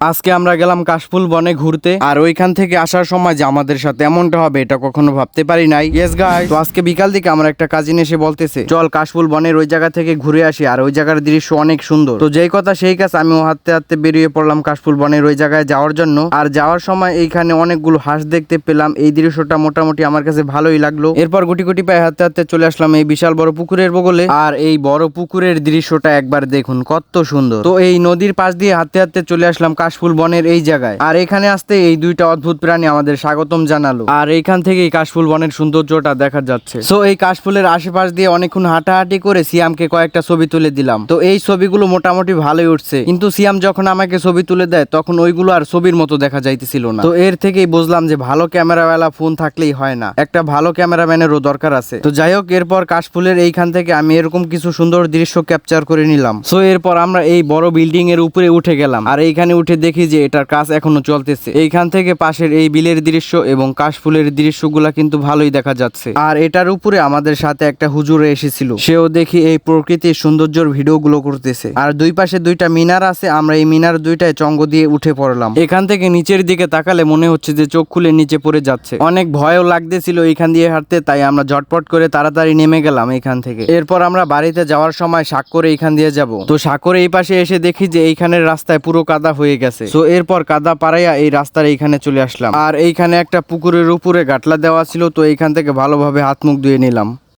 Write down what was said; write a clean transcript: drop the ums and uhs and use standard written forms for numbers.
আজকে আমরা গেলাম কাশফুল বনে ঘুরতে, আর ওইখান থেকে আসার সময় যে আমাদের সাথে এমনটা হবে এটা কখনো ভাবতে পারি নাই। ইয়েস গাইস, তো আজকে বিকাল দিকে আমার একটা কাজিন এসে বলতেছে চল কাশফুল বনের ওই জায়গা থেকে ঘুরে আসি, আর ওই জায়গার দৃশ্য অনেক সুন্দর। তো যেই কথা সেই কাজ, আমিও হাঁটতে হাঁটতে বেরিয়ে পড়লাম কাশফুল বনের ওই জায়গায় যাওয়ার জন্য। আর যাওয়ার সময় এইখানে অনেকগুলো হাঁস দেখতে পেলাম। এই দৃশ্যটা মোটামুটি আমার কাছে ভালোই লাগলো। এরপর গুটি গুটি পায়ে হাঁটতে হাঁটতে চলে আসলাম এই বিশাল বড় পুকুরের বগলে। আর এই বড় পুকুরের দৃশ্যটা একবার দেখুন কত সুন্দর। তো এই নদীর পাশ দিয়ে হাঁটতে হাঁটতে চলে আসলাম কাশফুল বনের এই জায়গায়। আর এখানে আসতে এই দুইটা অদ্ভুত প্রাণী আমাদের স্বাগতম জানালো। আর এইখান থেকে এই কাশফুল বনের সৌন্দর্যটা দেখা যাচ্ছে। সো এই কাশফুলের আশেপাশ দিয়ে অনেকক্ষণ হাঁটাহাঁটি করে সিয়ামকে কয়েকটা ছবি তুলে দিলাম। তো এই ছবিগুলো মোটামুটি ভালোই উঠছে, কিন্তু সিয়াম যখন আমাকে ছবি তুলে দেয় তখন ওইগুলো আর ছবির মতো দেখা যাইতেছিল না। তো এর থেকেই বুঝলাম যে ভালো ক্যামেরাওয়ালা ফোন থাকলেই হয় না, একটা ভালো ক্যামেরাম্যানেরও দরকার আছে। তো যাই হোক, এরপর কাশফুলের এইখান থেকে আমি এরকম কিছু সুন্দর দৃশ্য ক্যাপচার করে নিলাম। সো এরপর আমরা এই বড় বিল্ডিং এর উপরে উঠে গেলাম। আর এইখানে উঠে দেখি যে এটার কাজ এখনো চলতেছে। এইখান থেকে পাশের এই বিলের দৃশ্য এবং কাশফুলের দৃশ্যগুলা কিন্তু ভালোই দেখা যাচ্ছে। আর এটার উপরে আমাদের সাথে একটা হুজুর এসেছিল, সেও দেখি এই প্রকৃতির সৌন্দর্যের ভিডিওগুলো করতেছে। আর দুই পাশে দুইটা মিনার আছে, আমরা এই মিনার দুইটায় চঙ্গ দিয়ে উঠে পড়লাম। এখান থেকে নিচের দিকে তাকালে মনে হচ্ছে যে চোখ খুলে নিচে পড়ে যাচ্ছে। অনেক ভয়ও লাগতেছিল এইখান দিয়ে হাঁটতে, তাই আমরা ঝটপট করে তাড়াতাড়ি নেমে গেলাম এইখান থেকে। এরপর আমরা বাড়িতে যাওয়ার সময় সাক্ষরে এইখান দিয়ে যাব। তো সাক্ষরে এই পাশে এসে দেখি যে এইখানের রাস্তায় পুরো কাদা হয়ে গেছে। তো এরপর কাদা পাড়াইয়া এই রাস্তার এইখানে চলে আসলাম। আর এইখানে একটা পুকুরের উপরে গাটলা দেওয়া ছিল, তো এইখান থেকে ভালোভাবে হাত মুখ ধুয়ে নিলাম।